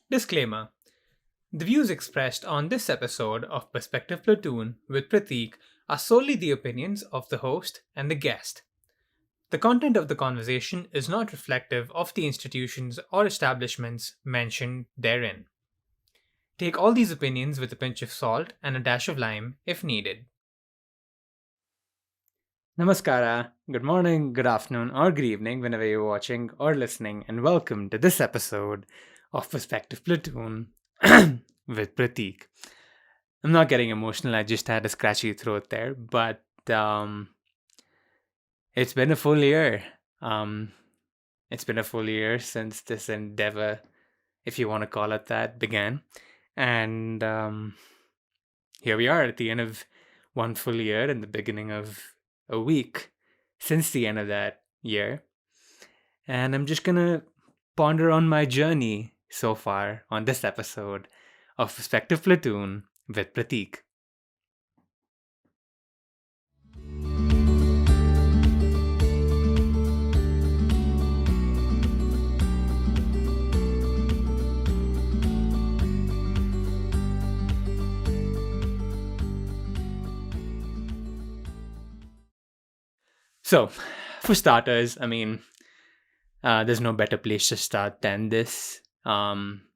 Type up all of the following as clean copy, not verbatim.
Disclaimer: the views expressed on this episode of Perspective Platoon with Prateek are solely the opinions of the host and the guest. The content of the conversation is not reflective of the institutions or establishments mentioned therein. Take all these opinions with a pinch of salt and a dash of lime if needed. Namaskara, good morning, good afternoon, or good evening whenever you're watching or listening, and welcome to this episode of Perspective Platoon with Prateek. I'm not getting emotional, I just had a scratchy throat there, but it's been a full year. It's been a full year since this endeavor, if you want to call it that, began. And here we are at the end of one full year and the beginning of a week since the end of that year. And I'm just going to ponder on my journey so far on this episode of Perspective Platoon with Prateek. So, for starters, there's no better place to start than this,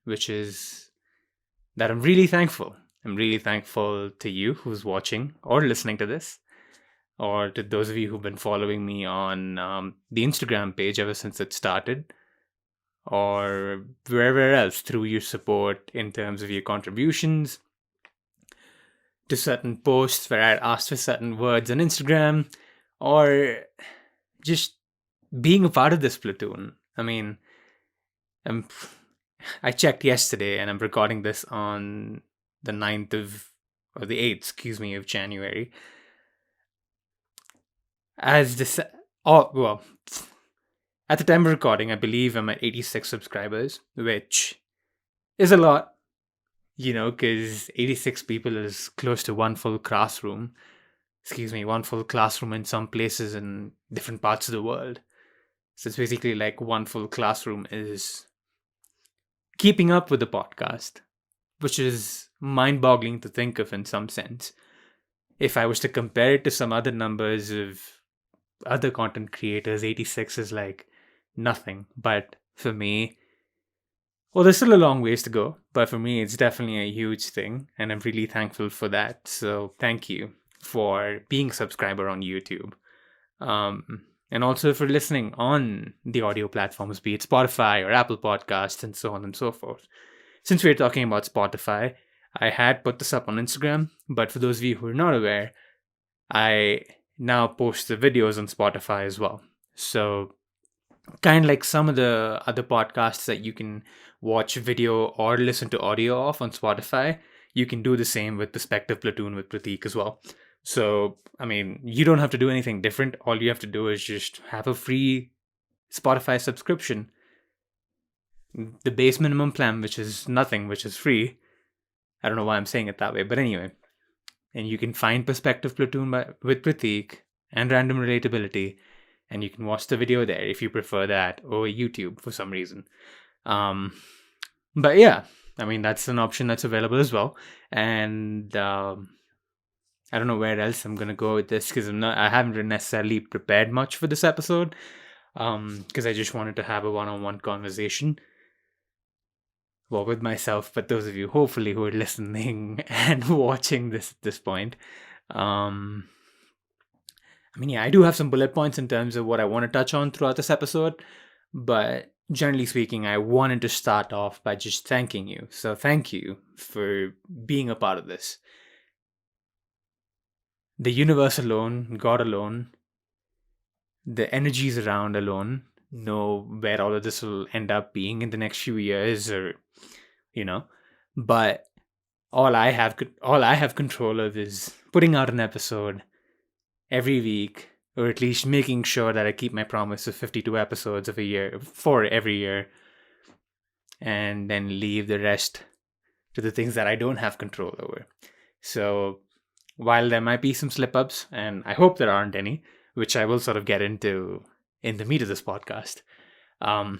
which is that I'm really thankful. I'm really thankful to you who's watching or listening to this, or to those of you who've been following me on the Instagram page ever since it started, or wherever else through your support in terms of your contributions to certain posts where I'd asked for certain words on Instagram, or just being a part of this platoon. I checked yesterday and I'm recording this on the 8th of January. At the time of recording, I believe I'm at 86 subscribers, which is a lot, because 86 people is close to one full classroom. One full classroom in some places in different parts of the world. So it's basically like one full classroom is keeping up with the podcast, which is mind-boggling to think of in some sense. If I was to compare it to some other numbers of other content creators, 86 is like nothing. But for me, well, there's still a long ways to go, but for me, it's definitely a huge thing, and I'm really thankful for that. So thank you for being a subscriber on YouTube. And also for listening on the audio platforms, be it Spotify or Apple Podcasts and so on and so forth. Since we're talking about Spotify, I had put this up on Instagram, but for those of you who are not aware, I now post the videos on Spotify as well. So kind of like some of the other podcasts that you can watch video or listen to audio of on Spotify, you can do the same with Perspective Platoon with Prateek as well. So, you don't have to do anything different. All you have to do is just have a free Spotify subscription. The base minimum plan, which is nothing, which is free. I don't know why I'm saying it that way, but anyway. And you can find Perspective Platoon with Prateek and Random Relatability, and you can watch the video there if you prefer that over YouTube for some reason. But yeah, that's an option that's available as well. And I don't know where else I'm gonna go with this because I haven't necessarily prepared much for this episode. Because I just wanted to have a one-on-one conversation. Well, with myself, but those of you hopefully who are listening and watching this at this point. I do have some bullet points in terms of what I want to touch on throughout this episode, but generally speaking, I wanted to start off by just thanking you. So thank you for being a part of this. The universe alone, God alone, the energies around alone know where all of this will end up being in the next few years, or but all I have control of is putting out an episode every week, or at least making sure that I keep my promise of 52 episodes of a year for every year, and then leave the rest to the things that I don't have control over. So while there might be some slip-ups, and I hope there aren't any, which I will sort of get into in the meat of this podcast, I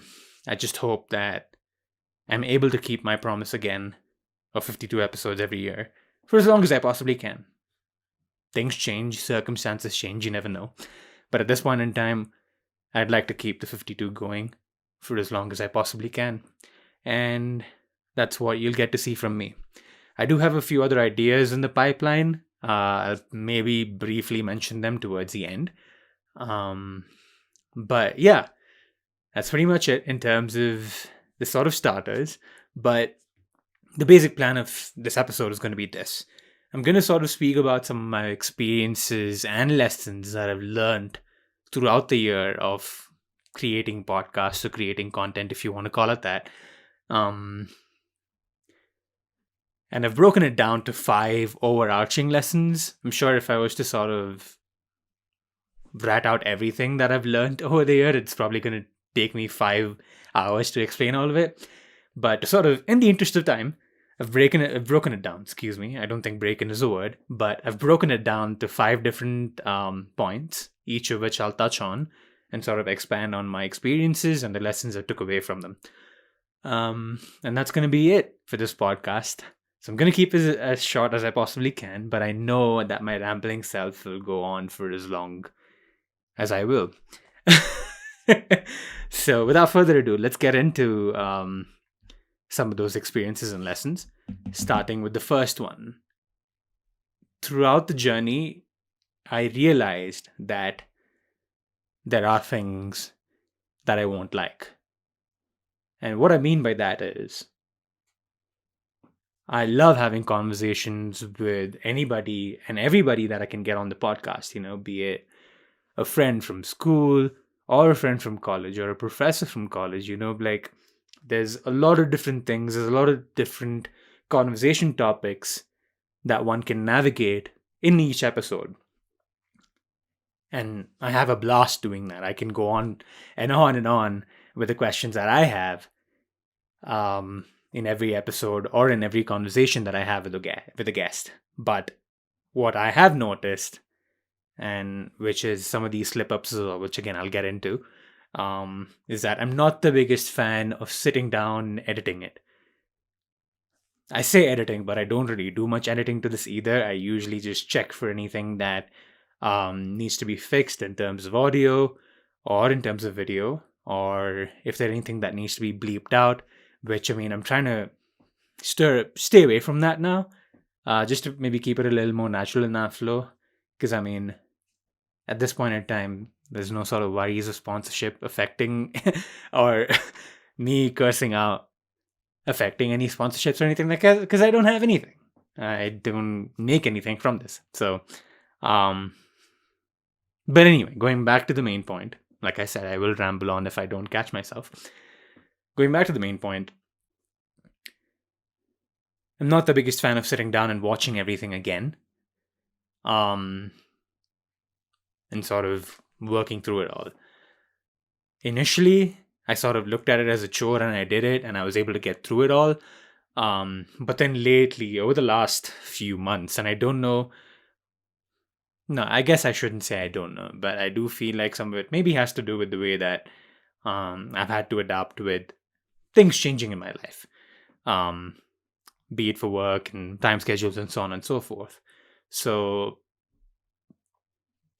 just hope that I'm able to keep my promise again of 52 episodes every year for as long as I possibly can. Things change, circumstances change, you never know. But at this point in time, I'd like to keep the 52 going for as long as I possibly can. And that's what you'll get to see from me. I do have a few other ideas in the pipeline. I'll maybe briefly mention them towards the end. But yeah, that's pretty much it in terms of the sort of starters. But the basic plan of this episode is going to be this. I'm going to sort of speak about some of my experiences and lessons that I've learned throughout the year of creating podcasts or creating content, if you want to call it that. And I've broken it down to 5 overarching lessons. I'm sure if I was to sort of rat out everything that I've learned over the year, it's probably going to take me 5 hours to explain all of it. But to sort of, in the interest of time, I've broken it down. Excuse me. I don't think breaking is a word, but I've broken it down to 5 different points, each of which I'll touch on and sort of expand on my experiences and the lessons I took away from them. And that's going to be it for this podcast. So I'm going to keep it as short as I possibly can, but I know that my rambling self will go on for as long as I will. So without further ado, let's get into some of those experiences and lessons, starting with the first one. Throughout the journey, I realized that there are things that I won't like. And what I mean by that is, I love having conversations with anybody and everybody that I can get on the podcast, be it a friend from school or a friend from college or a professor from college, like there's a lot of different things. There's a lot of different conversation topics that one can navigate in each episode. And I have a blast doing that. I can go on and on and on with the questions that I have in every episode or in every conversation that I have with a guest. But what I have noticed, and which is some of these slip-ups as well, which again I'll get into, is that I'm not the biggest fan of sitting down and editing it. I say editing, but I don't really do much editing to this either. I usually just check for anything that needs to be fixed in terms of audio or in terms of video, or if there's anything that needs to be bleeped out, which I'm trying to stay away from that now, just to maybe keep it a little more natural in that flow. Because at this point in time, there's no sort of worries of sponsorship affecting or me cursing out affecting any sponsorships or anything like that, because I don't have anything. I don't make anything from this. So, but anyway, going back to the main point, like I said, I will ramble on if I don't catch myself. Going back to the main point, I'm not the biggest fan of sitting down and watching everything again. And sort of working through it all. Initially, I sort of looked at it as a chore and I did it and I was able to get through it all. But then lately, over the last few months, and I don't know, no, I guess I shouldn't say I don't know, but I do feel like some of it maybe has to do with the way that I've had to adapt with things changing in my life. Be it for work and time schedules and so on and so forth. So,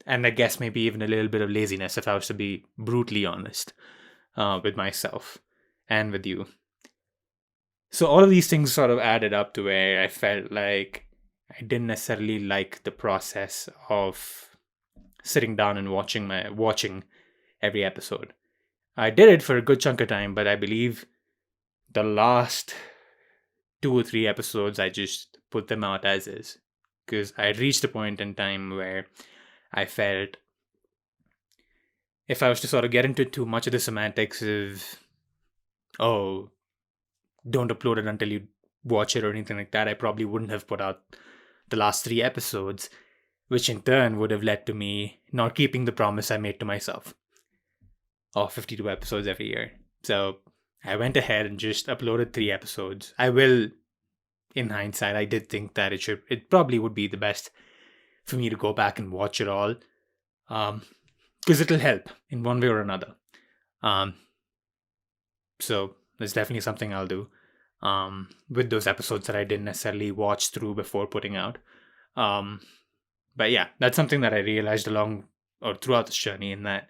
and I guess maybe even a little bit of laziness, if I was to be brutally honest with myself and with you. So all of these things sort of added up to where I felt like I didn't necessarily like the process of sitting down and watching every episode. I did it for a good chunk of time, but I believe the last 2 or 3 episodes I just put them out as is, because I had reached a point in time where I felt if I was to sort of get into too much of the semantics of, oh, don't upload it until you watch it or anything like that, I probably wouldn't have put out the last 3 episodes, which in turn would have led to me not keeping the promise I made to myself of 52 episodes every year. So I went ahead and just uploaded 3 episodes. I will, in hindsight, I did think that it probably would be the best for me to go back and watch it all, because it'll help in one way or another. So That's definitely something I'll do. With those episodes that I didn't necessarily watch through before putting out. Um, but yeah, that's something that I realized along or throughout this journey, in that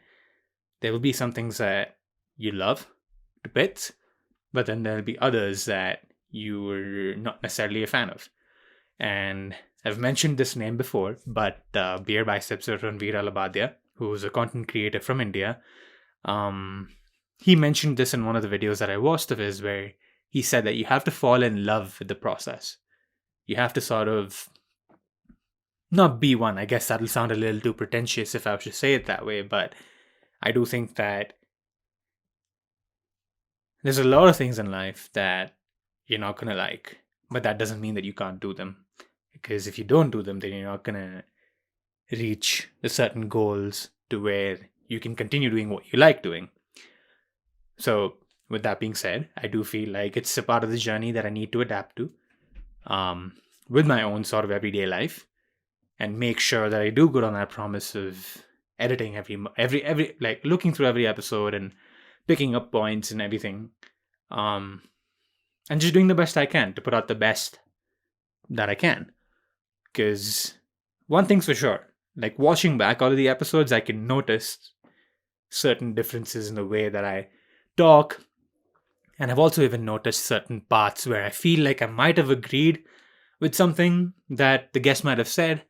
there will be some things that you love to bits, but then there'll be others that you're not necessarily a fan of. And I've mentioned this name before, but Beer Biceps or Ranveer Alabadia, who's a content creator from India, um, he mentioned this in one of the videos that I watched of his, where he said that you have to fall in love with the process. You have to sort of not be one. I guess that'll sound a little too pretentious if I was to say it that way, but I do think that there's a lot of things in life that you're not going to like, but that doesn't mean that you can't do them. Because if you don't do them, then you're not going to reach the certain goals to where you can continue doing what you like doing. So, with that being said, I do feel like it's a part of the journey that I need to adapt to, with my own sort of everyday life, and make sure that I do good on that promise of editing every like looking through every episode and picking up points and everything, and just doing the best I can to put out the best that I can. Because one thing's for sure, like watching back all of the episodes, I can notice certain differences in the way that I talk. And I've also even noticed certain parts where I feel like I might have agreed with something that the guest might have said.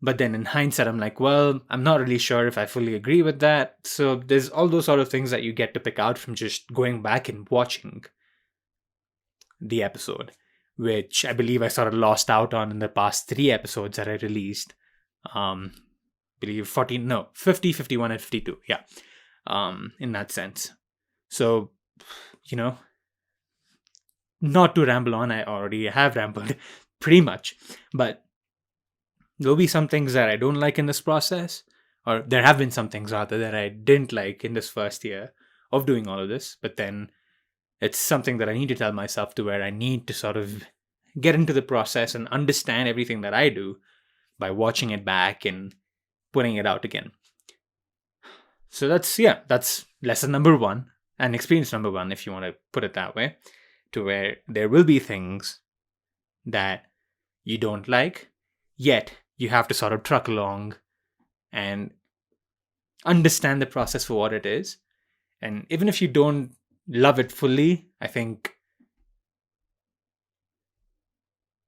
But then in hindsight, I'm like, well, I'm not really sure if I fully agree with that. So there's all those sort of things that you get to pick out from just going back and watching the episode, which I believe I sort of lost out on in the past 3 episodes that I released. Believe 14, no, 50, 51, and 52. Yeah. In that sense. So, not to ramble on, I already have rambled pretty much, but there'll be some things that I don't like in this process, or there have been some things rather that I didn't like in this first year of doing all of this, but then it's something that I need to tell myself to where I need to sort of get into the process and understand everything that I do by watching it back and putting it out again. So that's lesson number 1 and experience number 1, if you want to put it that way, to where there will be things that you don't like, yet you have to sort of truck along and understand the process for what it is. And even if you don't love it fully, I think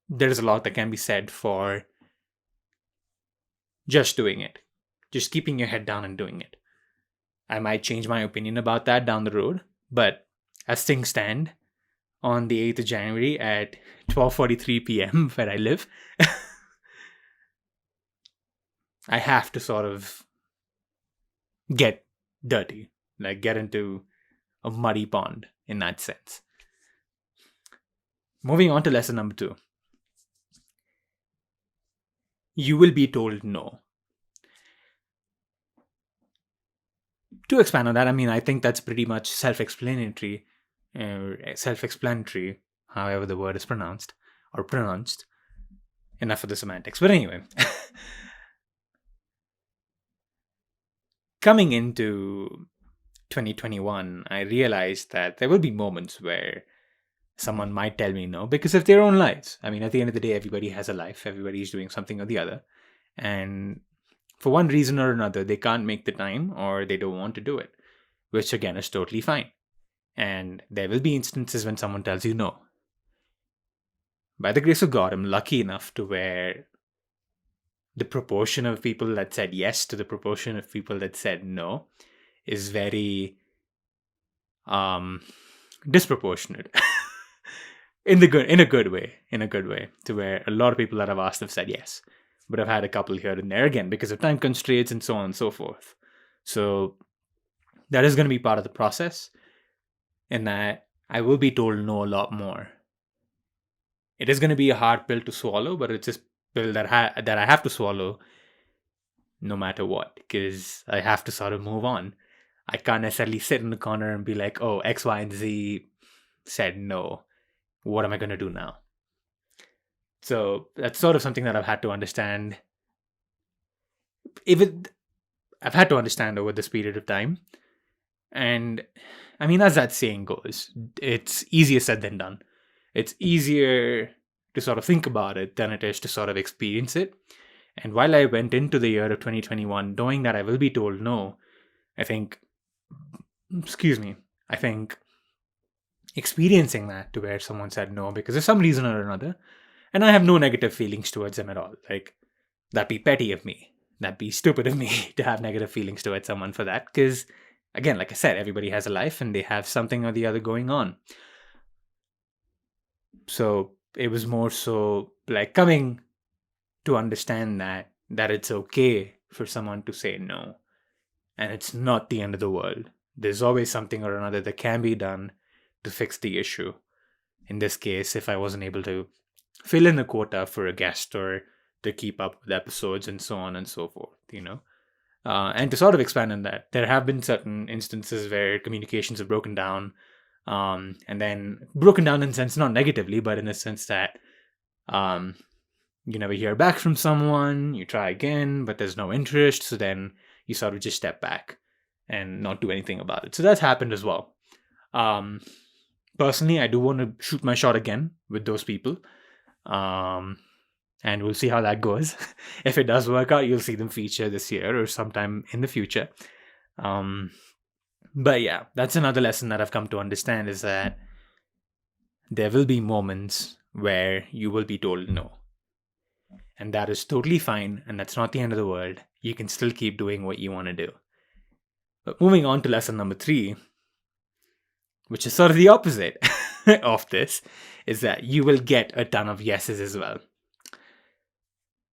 there's a lot that can be said for just doing it, just keeping your head down and doing it. I might change my opinion about that down the road, but as things stand, on the 8th of January at 12:43 p.m. where I live, I have to sort of get dirty, like get into a muddy pond in that sense. Moving on to lesson number 2. You will be told no. To expand on that, I mean, I think that's pretty much self-explanatory, however the word is pronounced. Enough of the semantics. But anyway, coming into 2021, I realized that there will be moments where someone might tell me no because of their own lives. I mean, at the end of the day, everybody has a life. Everybody's doing something or the other. And for one reason or another, they can't make the time or they don't want to do it, which again is totally fine. And there will be instances when someone tells you no. By the grace of God, I'm lucky enough to where the proportion of people that said yes to the proportion of people that said no is very disproportionate. in a good way, to where a lot of people that I've asked have said yes, but I've had a couple here and there, again because of time constraints and so on and so forth. So that is going to be part of the process, in that I will be told no a lot more. It is going to be a hard pill to swallow, but it's just pill that I have to swallow no matter what, because I have to sort of move on. I can't necessarily sit in the corner and be like, oh, X, Y, and Z said no. What am I going to do now? So that's sort of something that I've had to understand. I've had to understand over this period of time. And I mean, as that saying goes, it's easier said than done. It's easier to sort of think about it than it is to sort of experience it. And while I went into the year of 2021 knowing that I will be told no, I think, excuse me, I think experiencing that to where someone said no because of some reason or another, and I have no negative feelings towards them at all. Like, that'd be petty of me. That'd be stupid of me to have negative feelings towards someone for that. Because, again, like I said, everybody has a life and they have something or the other going on. So it was more so like coming to understand that it's okay for someone to say no. And it's not the end of the world. There's always something or another that can be done to fix the issue. In this case, if I wasn't able to fill in the quota for a guest or to keep up with episodes and so on and so forth, and to sort of expand on that, there have been certain instances where communications have broken down, and then broken down in a sense, not negatively, but in the sense that you never hear back from someone, you try again, but there's no interest, so then you sort of just step back and not do anything about it. So that's happened as well. Personally, I do want to shoot my shot again with those people. And we'll see how that goes. If it does work out, you'll see them feature this year or sometime in the future. But yeah, that's another lesson that I've come to understand is that there will be moments where you will be told no. And that is totally fine, and that's not the end of the world. You can still keep doing what you want to do. But moving on to lesson number 3, which is sort of the opposite of this, is that you will get a ton of yeses as well.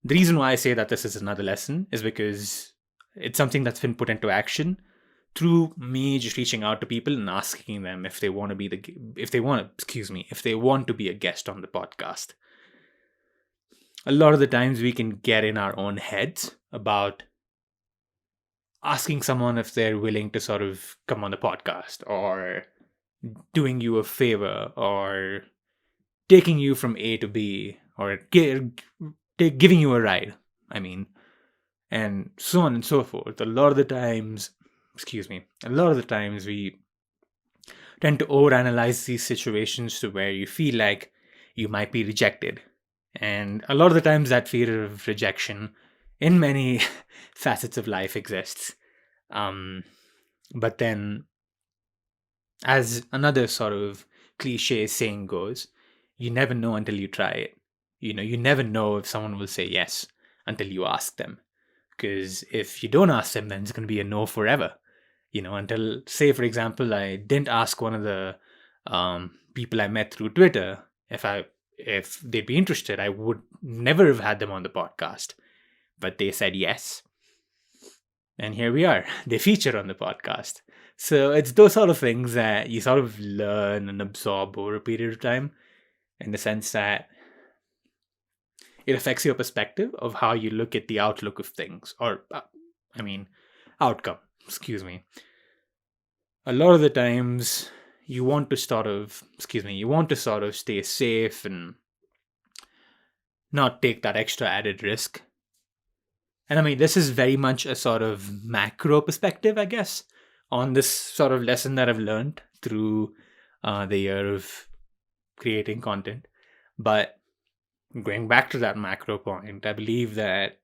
The reason why I say that this is another lesson is because it's something that's been put into action through me just reaching out to people and asking them if they want to be if they want to be a guest on the podcast. A lot of the times we can get in our own heads about asking someone if they're willing to sort of come on the podcast or doing you a favor or taking you from A to B or giving you a ride, and so on and so forth. A lot of the times we tend to overanalyze these situations to where you feel like you might be rejected. And a lot of the times that fear of rejection in many facets of life exists. But then, as another sort of cliche saying goes, you never know until you try it. You never know if someone will say yes until you ask them. Because if you don't ask them, then it's going to be a no forever. Until, say, for example, I didn't ask one of the people I met through Twitter if they'd be interested, I would never have had them on the podcast. But they said yes. And here we are. They feature on the podcast. So it's those sort of things that you sort of learn and absorb over a period of time, in the sense that it affects your perspective of how you look at the outlook of things, or outcome. A lot of the times you want to sort of stay safe and not take that extra added risk. And this is very much a sort of macro perspective, I guess, on this sort of lesson that I've learned through the year of creating content. But going back to that macro point, I believe that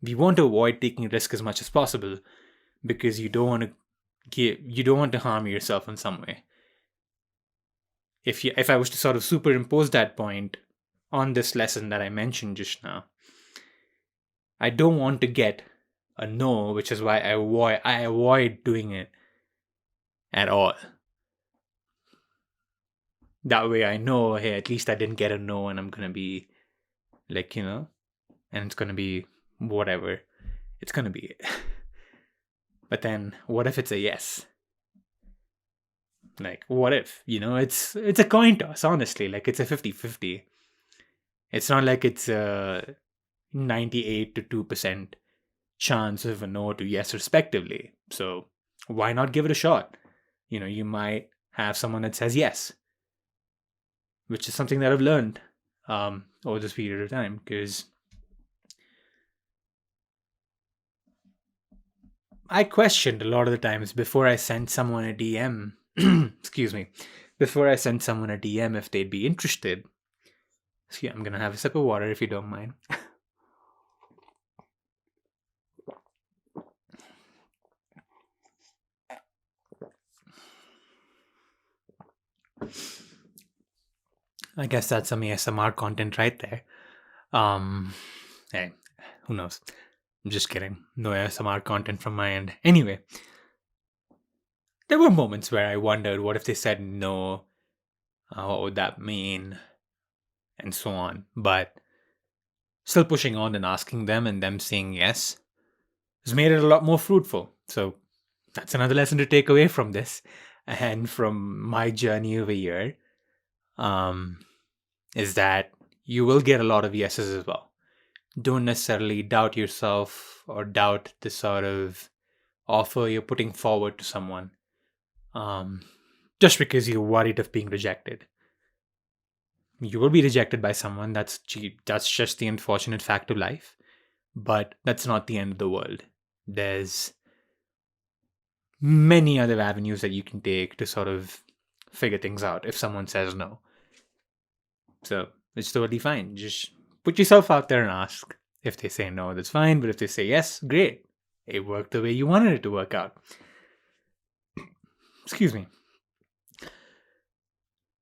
we want to avoid taking risk as much as possible because you don't want to harm yourself in some way. If I was to sort of superimpose that point on this lesson that I mentioned just now, I don't want to get a no, which is why I avoid doing it at all. That way I know, hey, at least I didn't get a no, and I'm gonna be and it's gonna be whatever. It's gonna be it. But then what if it's a yes? What if? It's a coin toss, honestly. It's a 50-50. It's not like it's a 98 to 2% chance of a no to yes respectively. So why not give it a shot? You might have someone that says yes, which is something that I've learned over this period of time, because I questioned a lot of the times before I sent someone a DM, excuse me, before I sent someone a DM if they'd be interested. So yeah, I'm gonna have a sip of water if you don't mind. I guess that's some ASMR content right there. Hey, who knows? I'm just kidding. No ASMR content from my end. Anyway, there were moments where I wondered what if they said no? What would that mean? And so on. But still pushing on and asking them and them saying yes has made it a lot more fruitful. So that's another lesson to take away from this and from my journey over here. Um, is that you will get a lot of yeses as well. Don't necessarily doubt yourself or doubt the sort of offer you're putting forward to someone just because you're worried of being rejected. You will be rejected by someone. That's just the unfortunate fact of life. But that's not the end of the world. There's many other avenues that you can take to sort of figure things out if someone says no. So it's totally fine. Just put yourself out there and ask. If they say no, that's fine. But if they say yes, great. It worked the way you wanted it to work out. Excuse me.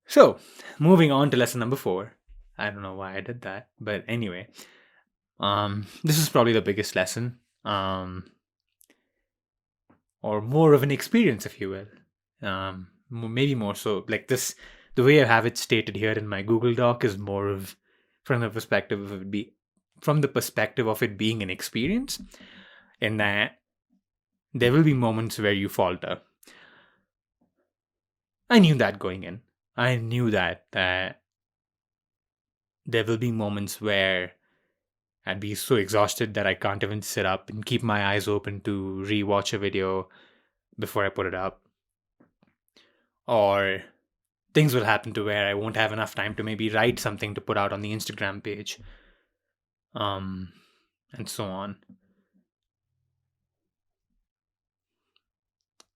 So, moving on to lesson number 4. I don't know why I did that, but anyway, this is probably the biggest lesson, or more of an experience, if you will. Maybe more so. Like this, the way I have it stated here in my Google Doc is more of from the perspective of it being an experience, in that there will be moments where you falter. I knew that going in. I knew that there will be moments where I'd be so exhausted that I can't even sit up and keep my eyes open to rewatch a video before I put it up. Or things will happen to where I won't have enough time to maybe write something to put out on the Instagram page. And so on.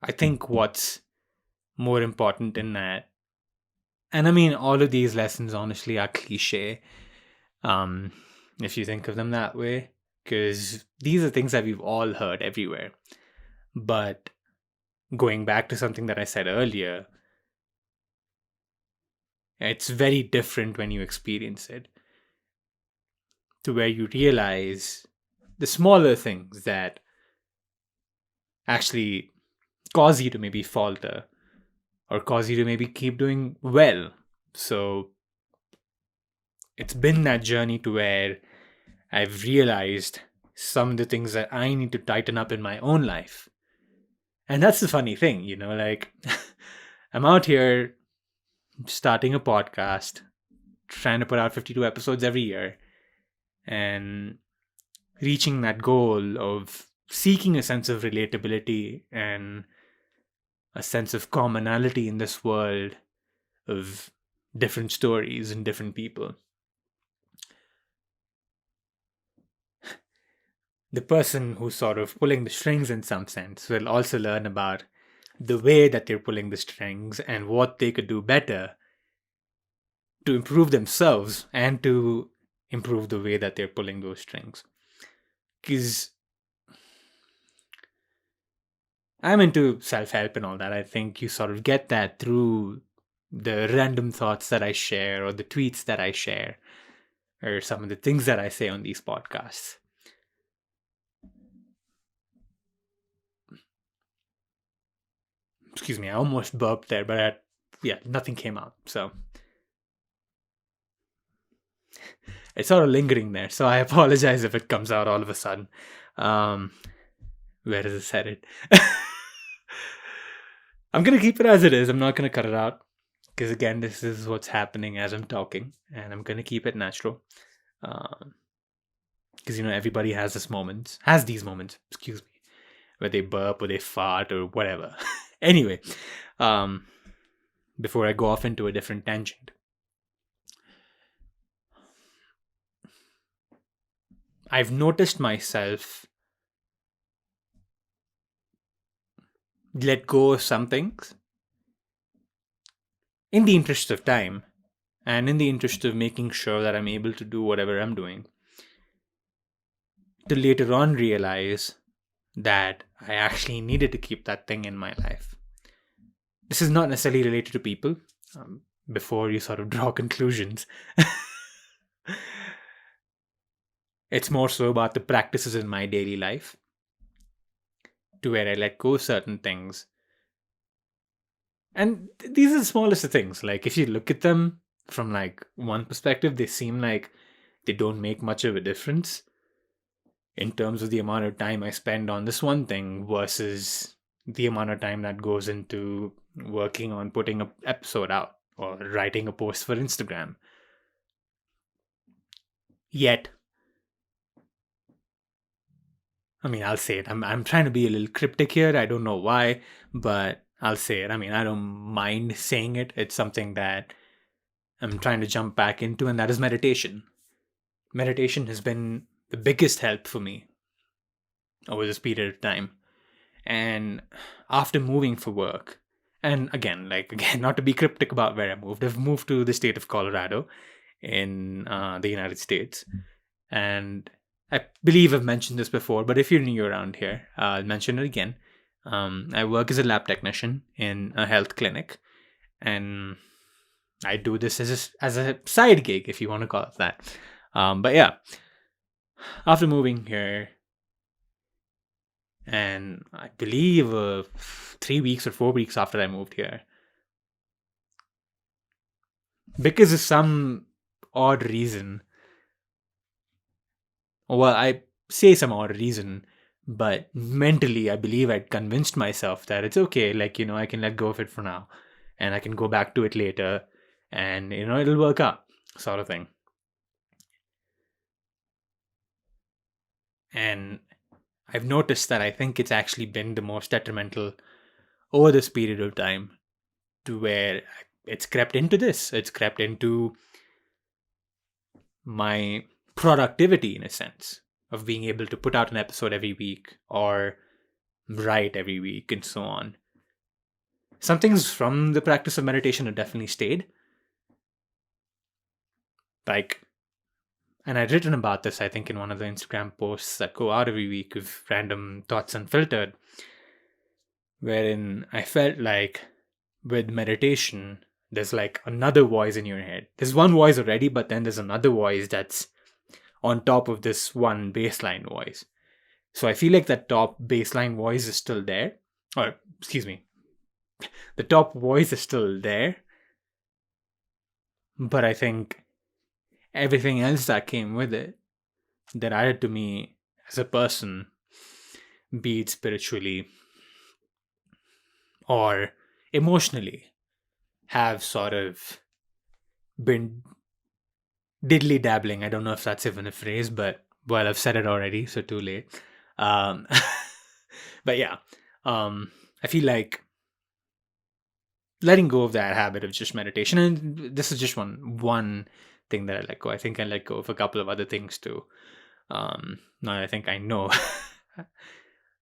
I think what's more important in that, and I mean, all of these lessons honestly are cliche, if you think of them that way, because these are things that we've all heard everywhere. But going back to something that I said earlier, it's very different when you experience it, to where you realize the smaller things that actually cause you to maybe falter or cause you to maybe keep doing well. So it's been that journey to where I've realized some of the things that I need to tighten up in my own life. And that's the funny thing, like I'm out here starting a podcast, trying to put out 52 episodes every year, and reaching that goal of seeking a sense of relatability and a sense of commonality in this world of different stories and different people. The person who's sort of pulling the strings in some sense will also learn about the way that they're pulling the strings and what they could do better to improve themselves and to improve the way that they're pulling those strings. Because I'm into self-help and all that. I think you sort of get that through the random thoughts that I share or the tweets that I share or some of the things that I say on these podcasts. Excuse me, I almost burped there, but nothing came out. So it's sort of lingering there. So I apologize if it comes out all of a sudden. Where is this headed? I'm going to keep it as it is. I'm not going to cut it out. Because again, this is what's happening as I'm talking. And I'm going to keep it natural. Because, everybody has these moments, excuse me, where they burp or they fart or whatever. Anyway, before I go off into a different tangent, I've noticed myself let go of some things in the interest of time and in the interest of making sure that I'm able to do whatever I'm doing, to later on realize that I actually needed to keep that thing in my life. This is not necessarily related to people, before you sort of draw conclusions. It's more so about the practices in my daily life, to where I let go of certain things. And these are the smallest of things. Like, if you look at them from like one perspective, they seem like they don't make much of a difference in terms of the amount of time I spend on this one thing versus the amount of time that goes into working on putting an episode out or writing a post for Instagram. Yet, I mean, I'll say it. I'm trying to be a little cryptic here. I don't know why, but I'll say it. I mean, I don't mind saying it. It's something that I'm trying to jump back into, and that is meditation. Meditation has been the biggest help for me over this period of time. And after moving for work, and again, not to be cryptic about where I've moved to the state of Colorado in the United States. And I believe I've mentioned this before, but if you're new around here, I'll mention it again. I work as a lab technician in a health clinic, and I do this as a side gig, if you want to call it that. But yeah, after moving here, and I believe 3 weeks or 4 weeks after I moved here, because of some odd reason, well, I say some odd reason, but mentally, I believe I'd convinced myself that it's okay, I can let go of it for now, and I can go back to it later, and, it'll work out, sort of thing. And I've noticed that I think it's actually been the most detrimental over this period of time, to where it's crept into this. It's crept into my productivity, in a sense, of being able to put out an episode every week or write every week and so on. Some things from the practice of meditation have definitely stayed. And I'd written about this, I think, in one of the Instagram posts that go out every week of Random Thoughts Unfiltered, wherein I felt like with meditation, there's like another voice in your head. There's one voice already, but then there's another voice that's on top of this one baseline voice. So I feel like that top baseline voice is still there. Or, excuse me, the top voice is still there. But I think everything else that came with it, that added to me as a person, be it spiritually or emotionally, have sort of been diddly dabbling. I don't know if that's even a phrase, but well, I've said it already, so too late. But yeah, I feel like letting go of that habit of just meditation, and this is just one thing that I let go. I think I let go of a couple of other things too. Now I think I know.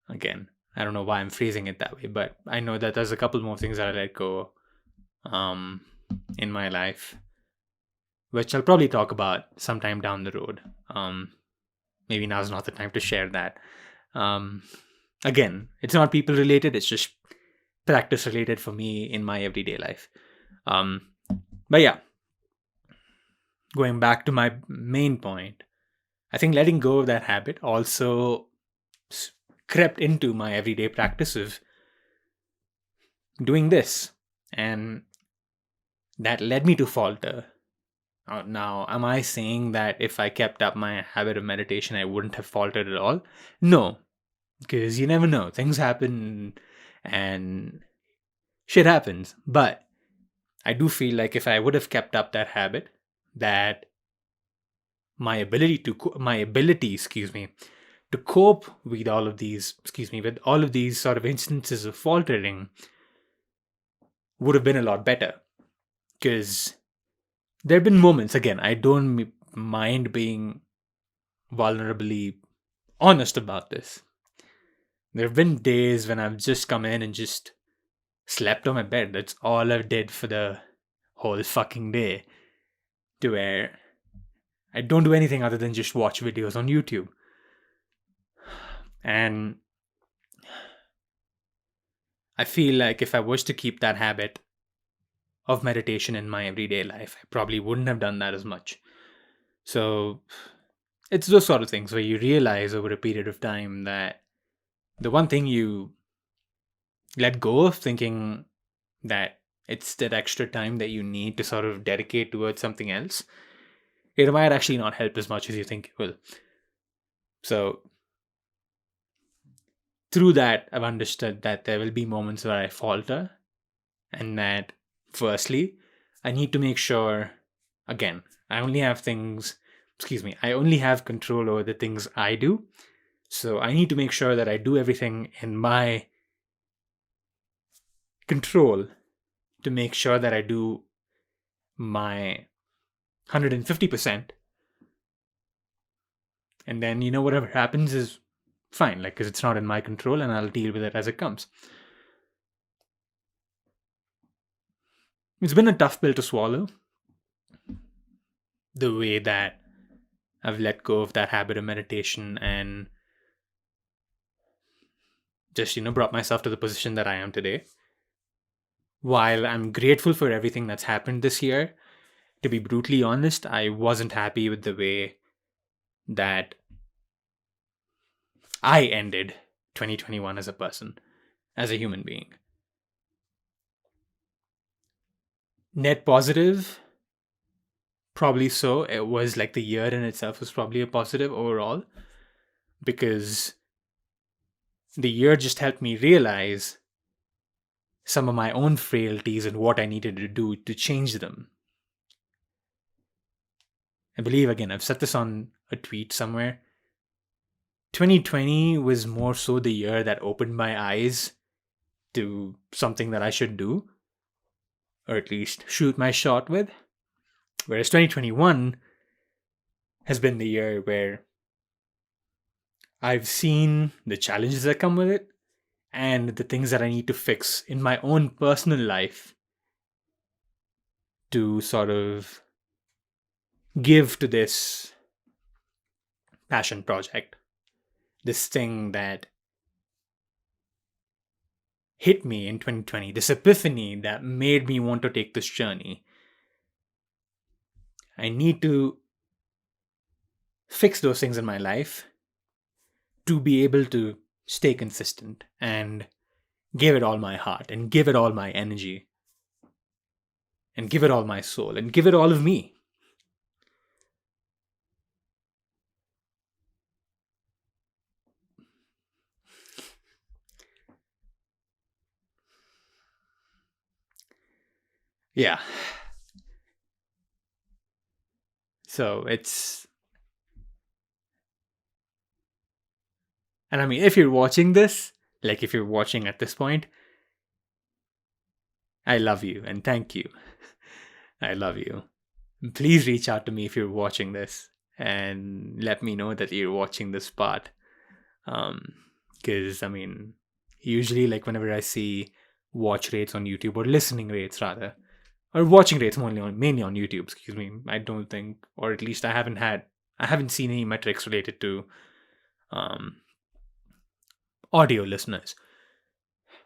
Again, I don't know why I'm phrasing it that way, but I know that there's a couple more things that I let go in my life, which I'll probably talk about sometime down the road. Maybe now's not the time to share that. Again, it's not people related, it's just practice related for me in my everyday life. But yeah, going back to my main point, I think letting go of that habit also crept into my everyday practice of doing this, and that led me to falter. Now, am I saying that if I kept up my habit of meditation, I wouldn't have faltered at all? No, because you never know. Things happen and shit happens. But I do feel like if I would have kept up that habit, that my ability, to cope with all of these, sort of instances of faltering would have been a lot better. Because there have been moments, again, I don't mind being vulnerably honest about this, There have been days when I've just come in and just slept on my bed. That's all I did for the whole fucking day. To where I don't do anything other than just watch videos on YouTube. And I feel like if I was to keep that habit of meditation in my everyday life, I probably wouldn't have done that as much. So it's those sort of things where you realize over a period of time that the one thing you let go of, thinking that it's that extra time that you need to sort of dedicate towards something else, it might actually not help as much as you think it will. So through that, I've understood that there will be moments where I falter, and that firstly, I need to make sure, again, I only have control over the things I do. So I need to make sure that I do everything in my control to make sure that I do my 150%. And then, whatever happens is fine, like, because it's not in my control and I'll deal with it as it comes. It's been a tough pill to swallow, the way that I've let go of that habit of meditation and just, brought myself to the position that I am today. While I'm grateful for everything that's happened this year, to be brutally honest, I wasn't happy with the way that I ended 2021 as a person, as a human being. Net positive, probably so. It was like the year in itself was probably a positive overall, because the year just helped me realize some of my own frailties and what I needed to do to change them. I believe, again, I've said this on a tweet somewhere. 2020 was more so the year that opened my eyes to something that I should do, or at least shoot my shot with. Whereas 2021 has been the year where I've seen the challenges that come with it and the things that I need to fix in my own personal life to sort of give to this passion project, this thing that hit me in 2020, this epiphany that made me want to take this journey. I need to fix those things in my life to be able to stay consistent and give it all my heart and give it all my energy and give it all my soul and give it all of me. Yeah. So it's... And I mean, if you're watching this, like if you're watching at this point, I love you and thank you. I love you. Please reach out to me if you're watching this and let me know that you're watching this part. Because, I mean, usually, like, whenever I see watch rates on YouTube, or listening rates rather, or watching rates mainly on YouTube, excuse me, I don't think, or at least I haven't seen any metrics related to audio listeners.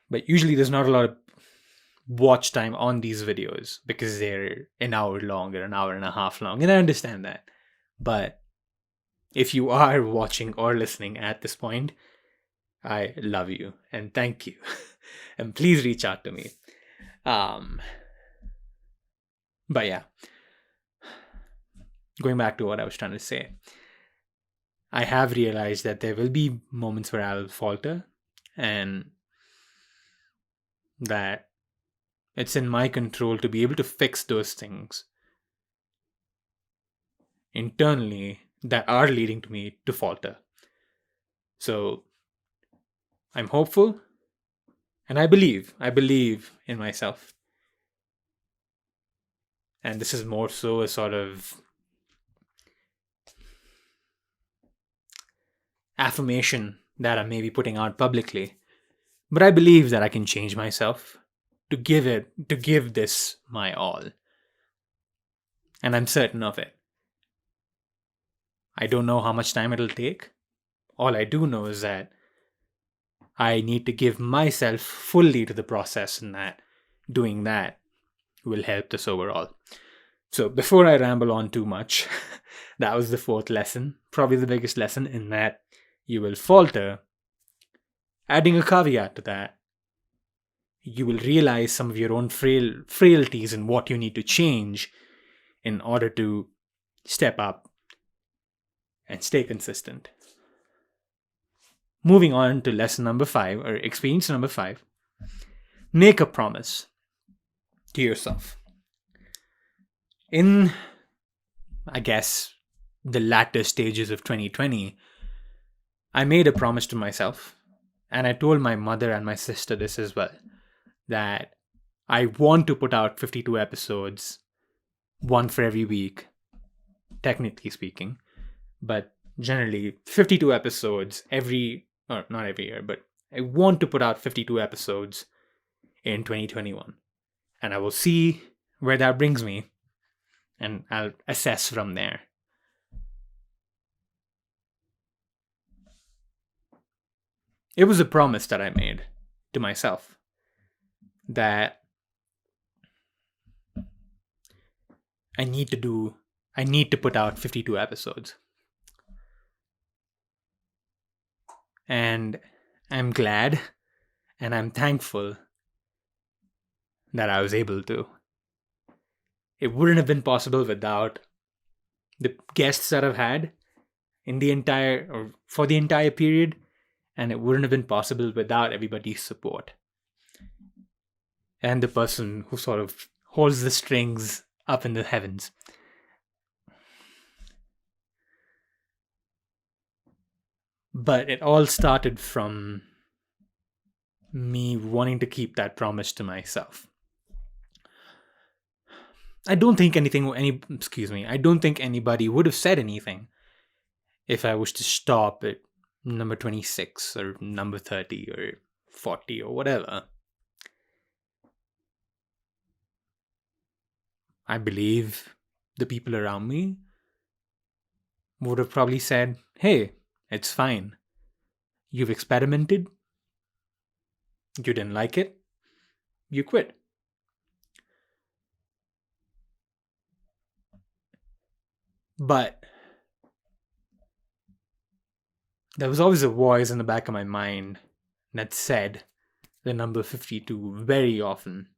But usually there's not a lot of watch time on these videos because they're an hour long or an hour and a half long, and I understand that. But if you are watching or listening at this point, I love you and thank you. And please reach out to me. But yeah, going back to what I was trying to say, I have realized that there will be moments where I'll falter, and that it's in my control to be able to fix those things internally that are leading to me to falter. So I'm hopeful, and I believe in myself. And this is more so a sort of affirmation that I'm maybe putting out publicly. But I believe that I can change myself to give this my all. And I'm certain of it. I don't know how much time it'll take. All I do know is that I need to give myself fully to the process, and that doing that will help this overall. So before I ramble on too much, that was the fourth lesson, probably the biggest lesson, in that you will falter. Adding a caveat to that, you will realize some of your own frailties and what you need to change in order to step up and stay consistent. Moving on to lesson number 5, or experience number 5, make a promise to yourself. In, I guess, the latter stages of 2020, I made a promise to myself, and I told my mother and my sister this as well, that I want to put out 52 episodes, one for every week, technically speaking, but generally 52 episodes or not every year, but I want to put out 52 episodes in 2021. And I will see where that brings me, and I'll assess from there. It was a promise that I made to myself that I need to put out 52 episodes. And I'm glad and I'm thankful that I was able to. It wouldn't have been possible without the guests that I've had for the entire period, and it wouldn't have been possible without everybody's support. And the person who sort of holds the strings up in the heavens. But it all started from me wanting to keep that promise to myself. I don't think anybody would have said anything if I was to stop at number 26 or number 30 or 40 or whatever. I believe the people around me would have probably said, hey, it's fine. You've experimented. You didn't like it. You quit. But there was always a voice in the back of my mind that said the number 52 very often.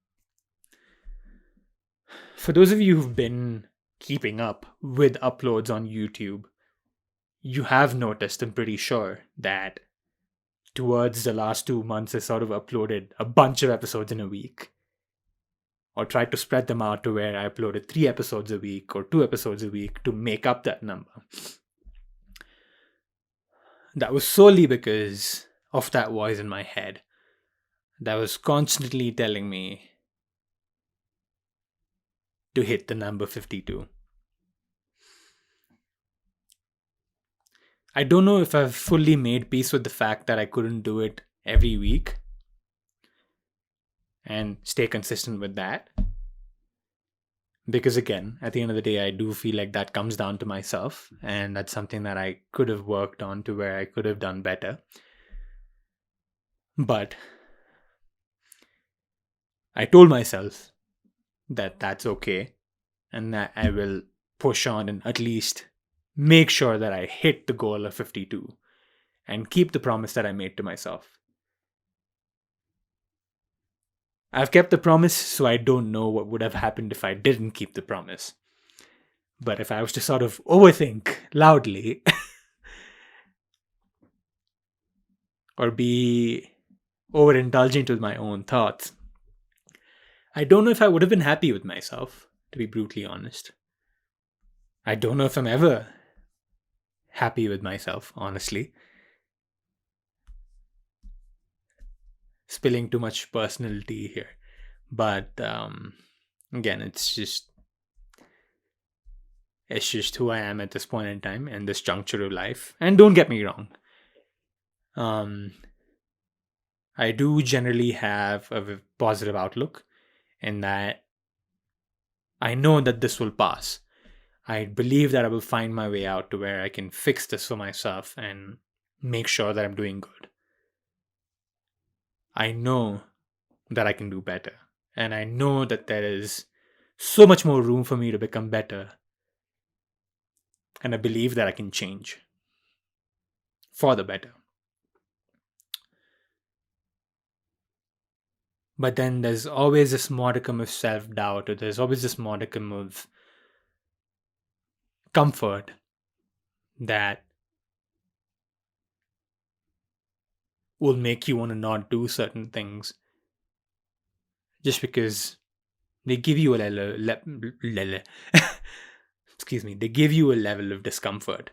For those of you who've been keeping up with uploads on YouTube, you have noticed, I'm pretty sure, that towards the last 2 months I sort of uploaded a bunch of episodes in a week. Or tried to spread them out to where I uploaded 3 episodes a week or 2 episodes a week to make up that number. That was solely because of that voice in my head that was constantly telling me to hit the number 52. I don't know if I've fully made peace with the fact that I couldn't do it every week and stay consistent with that. Because again, at the end of the day, I do feel like that comes down to myself, and that's something that I could have worked on to where I could have done better. But I told myself that that's okay, and that I will push on and at least make sure that I hit the goal of 52 and keep the promise that I made to myself. I've kept the promise, so I don't know what would have happened if I didn't keep the promise. But if I was to sort of overthink loudly or be overindulgent with my own thoughts, I don't know if I would have been happy with myself, to be brutally honest. I don't know if I'm ever happy with myself, honestly. Spilling too much personality here. But again, it's just who I am at this point in time and this juncture of life. And don't get me wrong. I do generally have a positive outlook in that I know that this will pass. I believe that I will find my way out to where I can fix this for myself and make sure that I'm doing good. I know that I can do better. And I know that there is so much more room for me to become better. And I believe that I can change for the better. But then there's always this modicum of self doubt, or there's always this modicum of comfort that will make you want to not do certain things just because they give you excuse me, they give you a level of discomfort.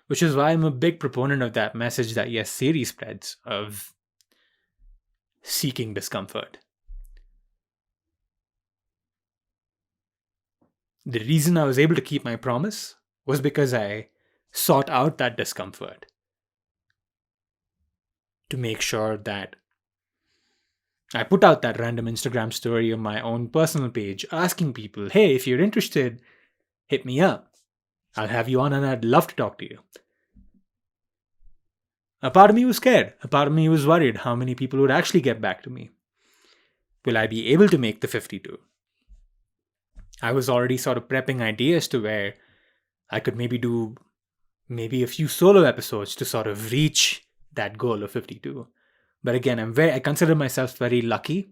Which is why I'm a big proponent of that message that Yes Theory spreads of seeking discomfort. The reason I was able to keep my promise was because I sought out that discomfort to make sure that I put out that random Instagram story on my own personal page asking people, hey, if you're interested, hit me up. I'll have you on and I'd love to talk to you. A part of me was scared. A part of me was worried how many people would actually get back to me. Will I be able to make the 52? I was already sort of prepping ideas to where I could maybe do a few solo episodes to sort of reach that goal of 52. But again, I consider myself very lucky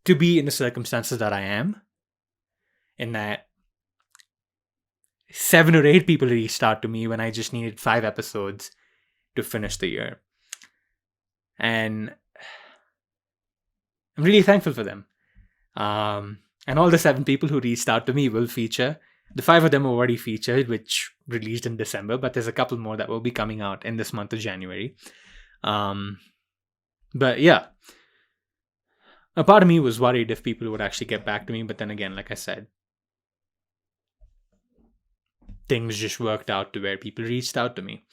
to be in the circumstances that I am, in that 7 or 8 people reached out to me when I just needed 5 episodes to finish the year. And I'm really thankful for them. And all the 7 people who reached out to me will feature. The 5 of them are already featured, which released in December, but there's a couple more that will be coming out in this month of January. But yeah, a part of me was worried if people would actually get back to me, but then again, like I said, things just worked out to where people reached out to me.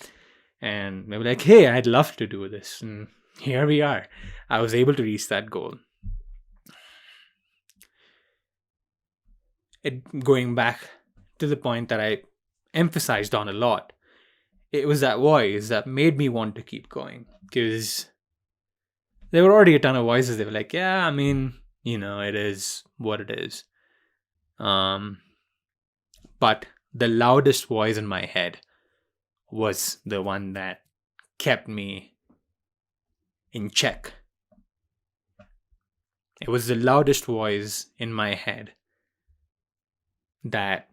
And they were like, hey, I'd love to do this. And here we are. I was able to reach that goal. Going back to the point that I emphasized on a lot, it was that voice that made me want to keep going. Because there were already a ton of voices. They were like, yeah, I mean, it is what it is. But the loudest voice in my head was the one that kept me in check. It was the loudest voice in my head that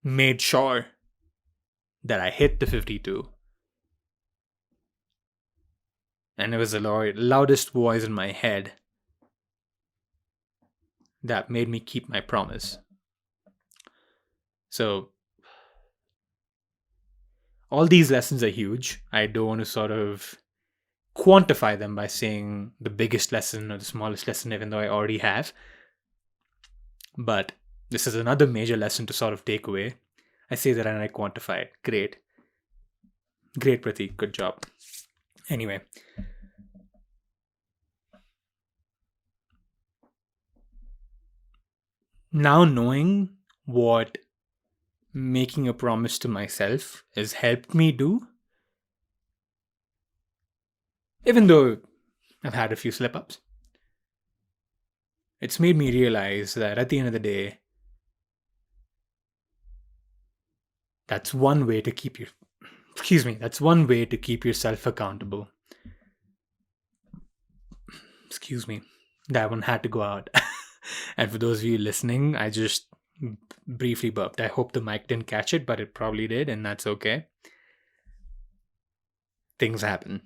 made sure that I hit the 52. And it was the loudest voice in my head that made me keep my promise. So, all these lessons are huge. I don't want to sort of quantify them by saying the biggest lesson or the smallest lesson, even though I already have. But this is another major lesson to sort of take away. I say that and I quantify it. Great. Great, Prateek. Good job. Anyway. Now knowing what making a promise to myself has helped me do, even though I've had a few slip-ups, it's made me realize that at the end of the day, that's one way to keep yourself accountable. Excuse me. That one had to go out. And for those of you listening, I just briefly burped. I hope the mic didn't catch it, but it probably did, and that's okay. Things happen.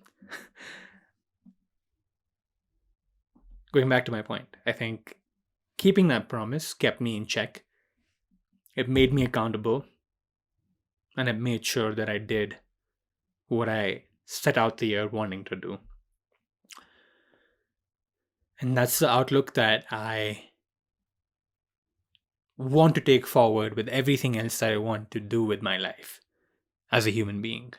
Going back to my point, I think keeping that promise kept me in check. It made me accountable. And it made sure that I did what I set out the year wanting to do. And that's the outlook that I want to take forward with everything else that I want to do with my life as a human being.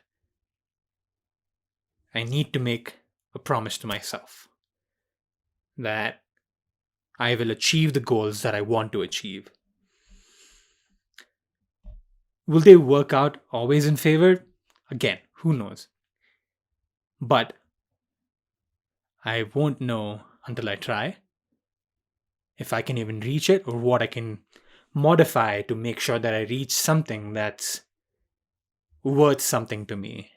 I need to make a promise to myself that I will achieve the goals that I want to achieve. Will they work out always in favor? Again, who knows? But I won't know until I try if I can even reach it or what I can modify to make sure that I reach something that's worth something to me.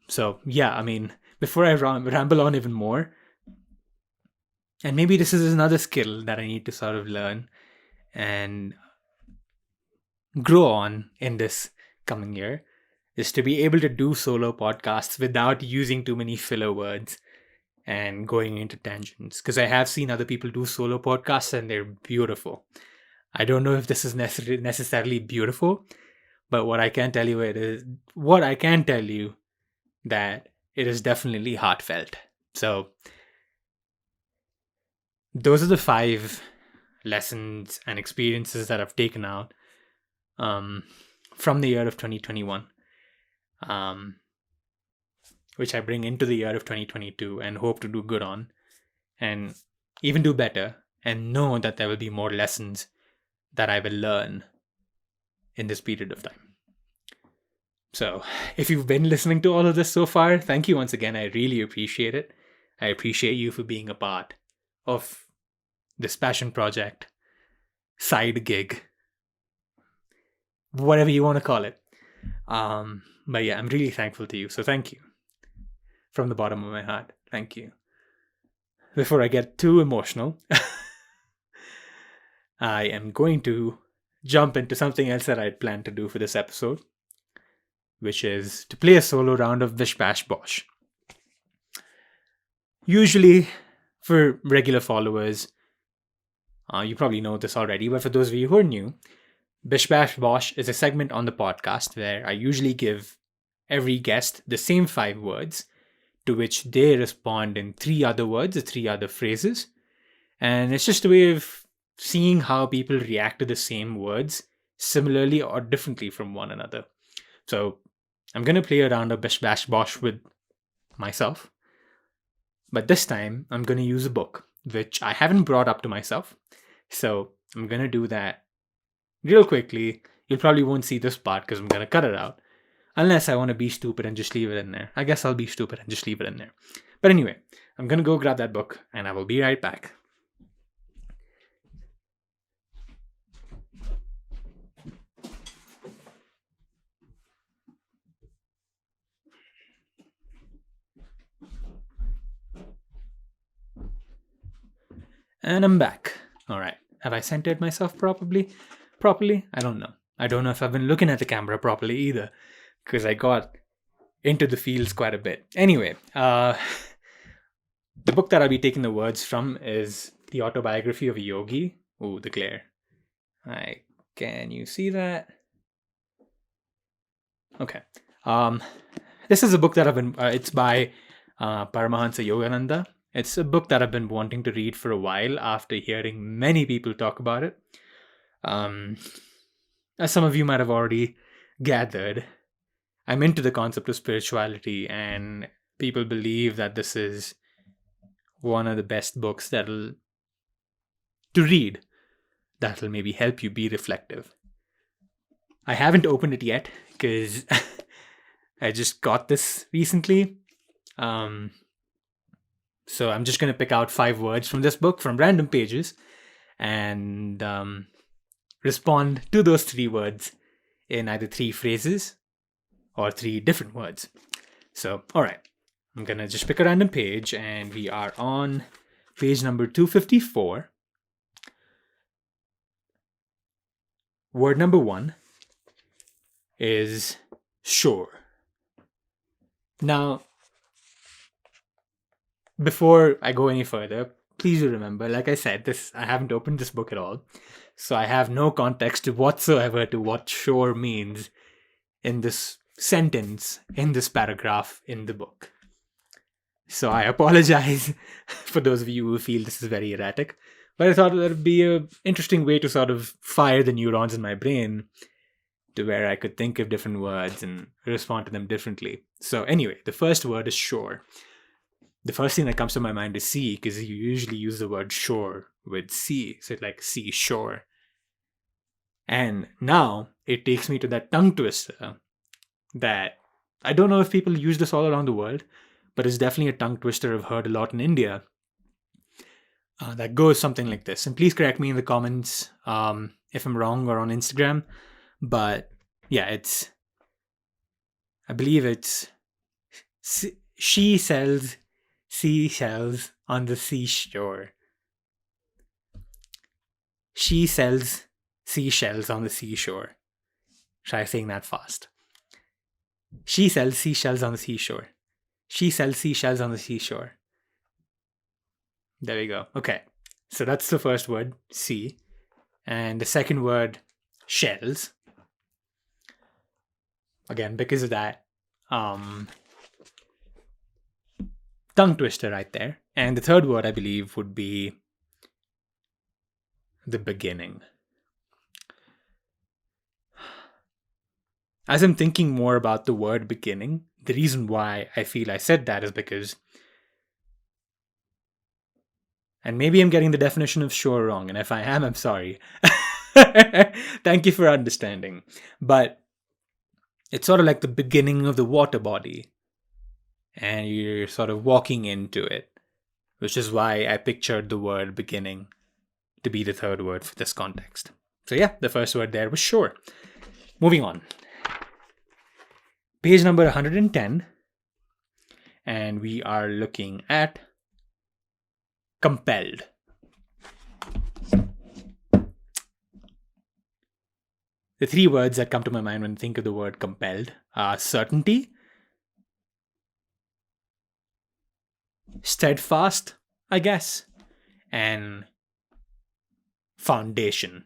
So, yeah, I mean, before I ramble on even more, and maybe this is another skill that I need to sort of learn and grow on in this coming year, is to be able to do solo podcasts without using too many filler words and going into tangents. Because I have seen other people do solo podcasts and they're beautiful. I don't know if this is necessarily beautiful, but what I can tell you that it is definitely heartfelt. So those are the 5 lessons and experiences that I've taken out from the year of 2021, which I bring into the year of 2022 and hope to do good on and even do better, and know that there will be more lessons that I will learn in this period of time. So if you've been listening to all of this so far, thank you once again. I really appreciate it. I appreciate you for being a part of this passion project, side gig, whatever you want to call it. But yeah, I'm really thankful to you. So thank you. From the bottom of my heart, thank you. Before I get too emotional, I am going to jump into something else that I had planned to do for this episode, which is to play a solo round of Bish Bash Bosh. Usually, for regular followers, you probably know this already, but for those of you who are new, Bish Bash Bosh is a segment on the podcast where I usually give every guest the same 5 words, to which they respond in 3 other words or 3 other phrases. And it's just a way of seeing how people react to the same words similarly or differently from one another. So I'm going to play a round of Bish Bash Bosh with myself. But this time I'm going to use a book, which I haven't brought up to myself. So I'm going to do that real quickly. You probably won't see this part because I'm going to cut it out. Unless I want to be stupid and just leave it in there. I guess I'll be stupid and just leave it in there. But anyway, I'm going to go grab that book and I will be right back. And I'm back. All right. Have I centered myself properly? I don't know. I don't know if I've been looking at the camera properly either, because I got into the fields quite a bit. Anyway, the book that I'll be taking the words from is The Autobiography of Yogi. Ooh, the glare. Can you see that? Okay. This is a book that I've been. It's by Paramahansa Yogananda. It's a book that I've been wanting to read for a while after hearing many people talk about it. As some of you might have already gathered, I'm into the concept of spirituality, and people believe that this is one of the best books to read that'll maybe help you be reflective. I haven't opened it yet because I just got this recently. So I'm just going to pick out 5 words from this book from random pages and respond to those 3 words in either 3 phrases or 3 different words. So, all right, I'm going to just pick a random page and we are on page number 254. Word number 1 is sure. Now, before I go any further, please remember, like I said, I haven't opened this book at all, so I have no context whatsoever to what sure means in this sentence, in this paragraph in the book. So I apologize for those of you who feel this is very erratic, but I thought that would be an interesting way to sort of fire the neurons in my brain to where I could think of different words and respond to them differently. So anyway, the first word is shore. The first thing that comes to my mind is sea, because you usually use the word shore with sea. So it's like seashore. And now it takes me to that tongue twister that I don't know if people use this all around the world, but it's definitely a tongue twister I've heard a lot in India. That goes something like this. And please correct me in the comments if I'm wrong, or on Instagram. But yeah, I believe it's she sells seashells on the seashore. She sells seashells on the seashore. Try saying that fast. She sells seashells on the seashore. She sells seashells on the seashore. There we go. Okay. So that's the first word, sea. And the second word, shells. Again, because of that, tongue twister right there. And the third word, I believe, would be the beginning. As I'm thinking more about the word beginning, the reason why I feel I said that is because, and maybe I'm getting the definition of shore wrong, and if I am, I'm sorry. Thank you for understanding. But it's sort of like the beginning of the water body, and you're sort of walking into it, which is why I pictured the word beginning to be the third word for this context. So yeah, the first word there was shore. Moving on. Page number 110, and we are looking at compelled. The three words that come to my mind when I think of the word compelled are certainty, steadfast, I guess, and foundation.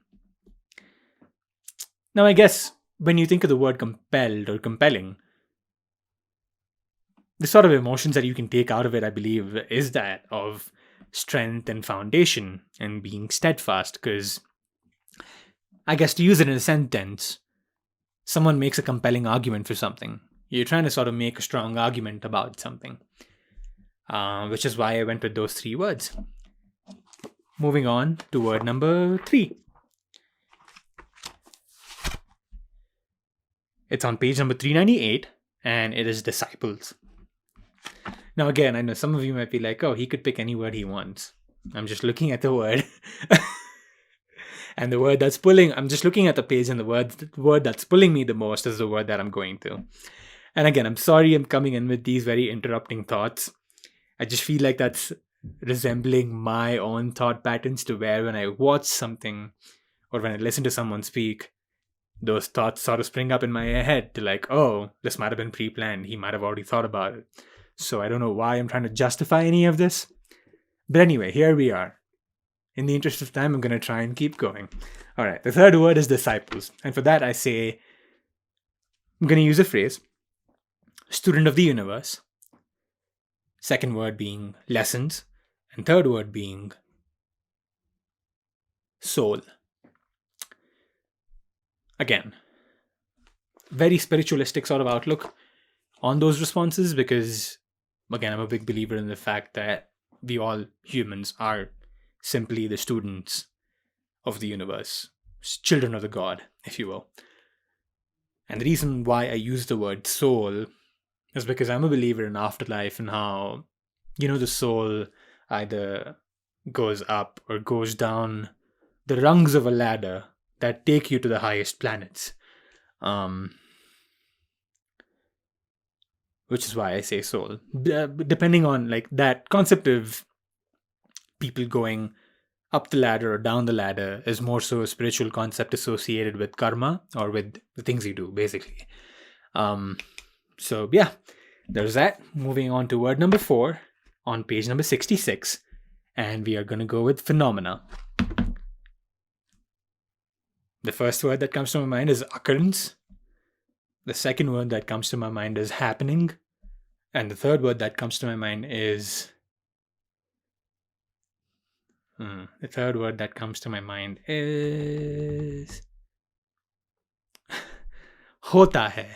Now, I guess when you think of the word compelled or compelling, the sort of emotions that you can take out of it, I believe, is that of strength and foundation and being steadfast. Because I guess to use it in a sentence, someone makes a compelling argument for something. You're trying to sort of make a strong argument about something, which is why I went with those three words. Moving on to word number 3. It's on page number 398, and it is disciples. Now, again, I know some of you might be like, oh, he could pick any word he wants. I'm just looking at the word. And the word that's pulling, I'm just looking at the page, and the word that's pulling me the most is the word that I'm going to. And again, I'm sorry I'm coming in with these very interrupting thoughts. I just feel like that's resembling my own thought patterns, to where when I watch something or when I listen to someone speak, those thoughts sort of spring up in my head to like, oh, this might have been pre-planned. He might have already thought about it. So I don't know why I'm trying to justify any of this. But anyway, here we are. In the interest of time, I'm going to try and keep going. All right, the third word is disciples. And for that, I say, I'm going to use a phrase, student of the universe. Second word being lessons. And third word being soul. Again, very spiritualistic sort of outlook on those responses, because, again, I'm a big believer in the fact that we all humans are simply the students of the universe, children of the God, if you will. And the reason why I use the word soul is because I'm a believer in afterlife, and how, the soul either goes up or goes down the rungs of a ladder that take you to the highest planets. Which is why I say soul. Depending on like that concept of people going up the ladder or down the ladder is more so a spiritual concept associated with karma, or with the things you do, basically. So yeah, there's that. Moving on to word number 4 on page number 66, and we are going to go with phenomena. The first word that comes to my mind is occurrence. The second word that comes to my mind is happening. And the third word that comes to my mind is... The third word that comes to my mind is... hota hai.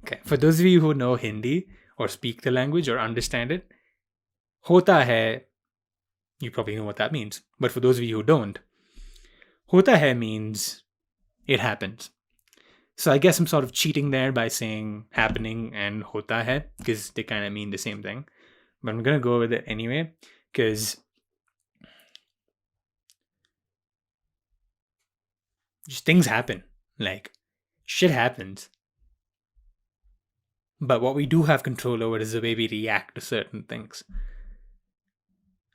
Okay, for those of you who know Hindi or speak the language or understand it, hota hai, you probably know what that means. But for those of you who don't, hota hai means it happens. So I guess I'm sort of cheating there by saying happening and hota hai because they kind of mean the same thing. But I'm going to go with it anyway because just things happen. Like, shit happens. But what we do have control over is the way we react to certain things.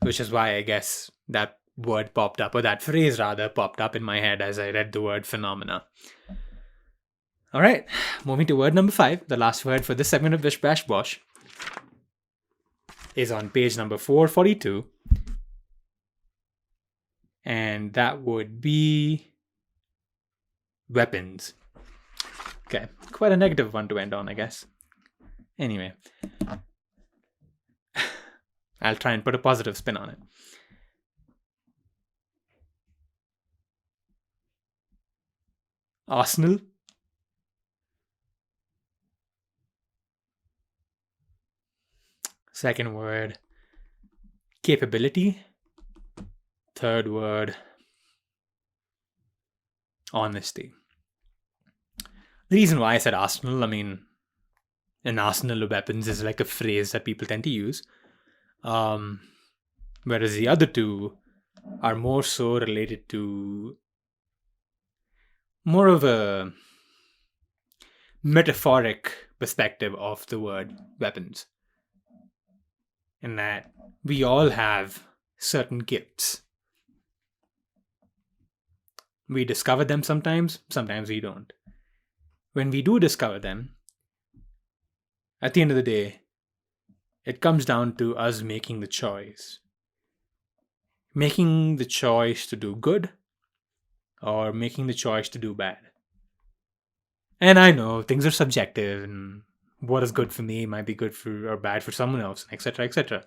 Which is why I guess that word popped up, or that phrase rather popped up in my head as I read the word phenomena. All right, moving to word number 5, the last word for this segment of Bish Bash Bosh is on page number 442. And that would be weapons. Okay, quite a negative one to end on, I guess. Anyway, I'll try and put a positive spin on it. Arsenal. Second word, capability. Third word, honesty. The reason why I said arsenal, I mean, an arsenal of weapons is like a phrase that people tend to use. Whereas the other two are more so related to more of a metaphoric perspective of the word weapons. In that we all have certain gifts. We discover them sometimes we don't. When we do discover them, at the end of the day, it comes down to us making the choice. Making the choice to do good or making the choice to do bad. And I know things are subjective and what is good for me might be good for or bad for someone else, etc., etc.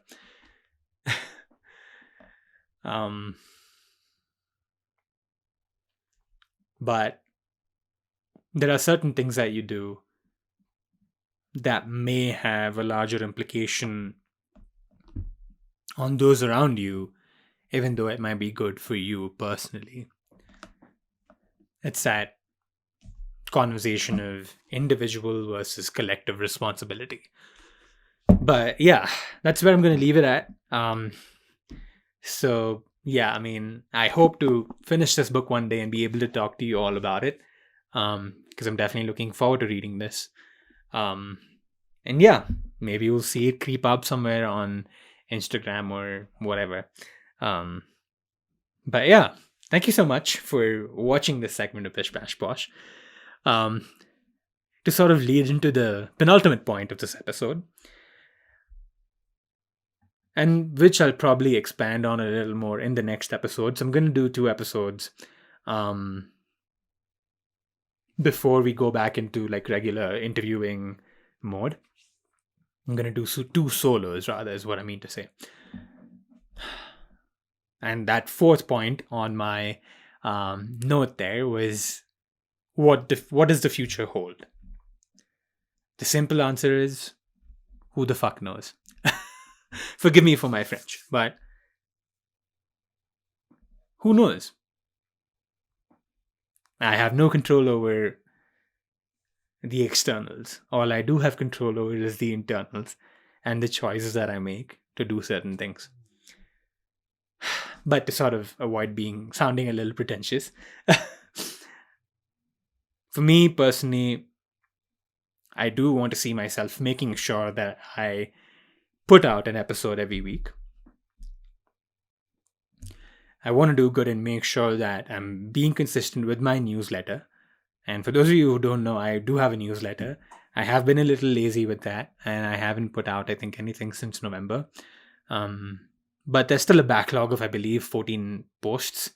But there are certain things that you do that may have a larger implication on those around you, even though it might be good for you personally. It's that conversation of individual versus collective responsibility. But yeah, that's where I'm going to leave it at. So yeah, I mean, I hope to finish this book one day and be able to talk to you all about it. Because I'm definitely looking forward to reading this. And yeah, maybe you'll see it creep up somewhere on Instagram or whatever. But yeah, thank you so much for watching this segment of Bish Bash Bosh. To sort of lead into the penultimate point of this episode, and which I'll probably expand on a little more in the next episode. So I'm going to do 2 episodes before we go back into like regular interviewing mode. I'm going to do 2 solos rather, is what I mean to say. And that 4th point on my note there was, what does the future hold? The simple answer is, who the fuck knows? Forgive me for my French, but who knows? I have no control over the externals. All I do have control over is the internals and the choices that I make to do certain things. But to sort of avoid sounding a little pretentious, for me personally, I do want to see myself making sure that I put out an episode every week. I want to do good and make sure that I'm being consistent with my newsletter. And for those of you who don't know, I do have a newsletter. I have been a little lazy with that, and I haven't put out, I think, anything since November. But there's still a backlog of, I believe, 14 posts.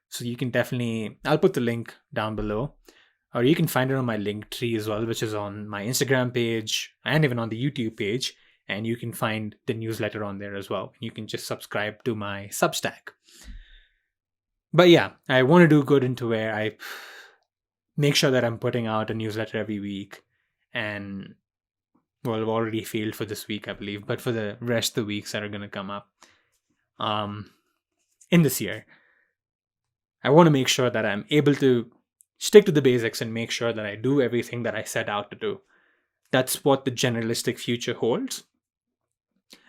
So you can definitely, I'll put the link down below. Or you can find it on my link tree as well, which is on my Instagram page and even on the YouTube page. And you can find the newsletter on there as well. You can just subscribe to my Substack. But yeah, I want to do good into where I make sure that I'm putting out a newsletter every week. And, well, I've already failed for this week, I believe, but for the rest of the weeks that are going to come up in this year, I want to make sure that I'm able to stick to the basics and make sure that I do everything that I set out to do. That's what the generalistic future holds.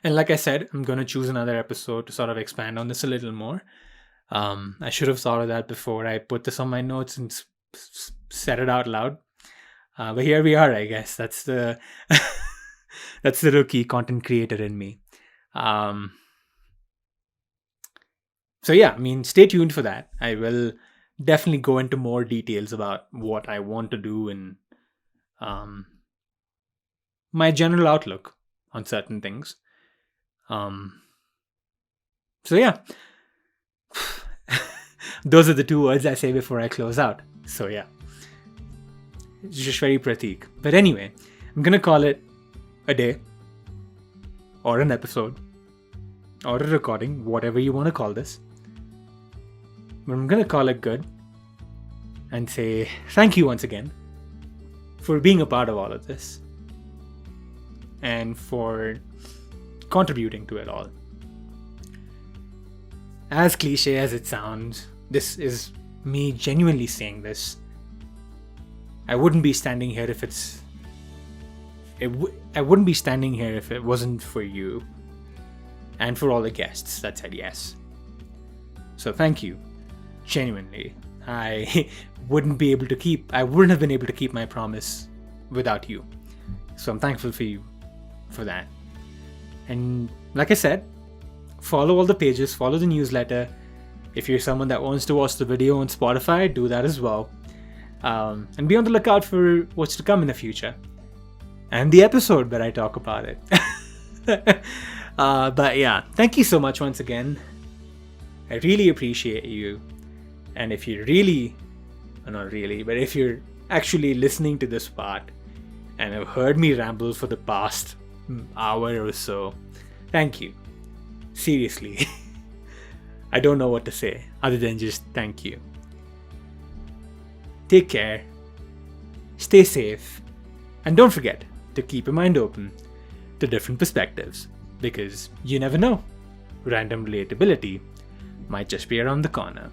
And like I said, I'm going to choose another episode to sort of expand on this a little more. I should have thought of that before I put this on my notes and said it out loud. But here we are, I guess. That's the that's the rookie content creator in me. So yeah, I mean, stay tuned for that. I will definitely go into more details about what I want to do and my general outlook on certain things. So yeah, those are the two words I say before I close out. So yeah, it's just very Prateek. But anyway, I'm gonna call it a day or an episode or a recording, whatever you want to call this. But I'm gonna call it good and say thank you once again for being a part of all of this and for contributing to it all. As cliche as it sounds, this is me genuinely saying this. I wouldn't be standing here if I wouldn't be standing here if it wasn't for you and for all the guests that said yes. So thank you. Genuinely. I wouldn't have been able to keep my promise without you. So I'm thankful for you for that. And like I said, follow all the pages, follow the newsletter. If you're someone that wants to watch the video on Spotify, do that as well. And be on the lookout for what's to come in the future. And the episode where I talk about it. But yeah, thank you so much once again. I really appreciate you. And if you're if you're actually listening to this part and have heard me ramble for the past hour or so, thank you. Seriously. I don't know what to say other than just thank you. Take care. Stay safe. And don't forget to keep your mind open to different perspectives, because you never know. Random relatability might just be around the corner.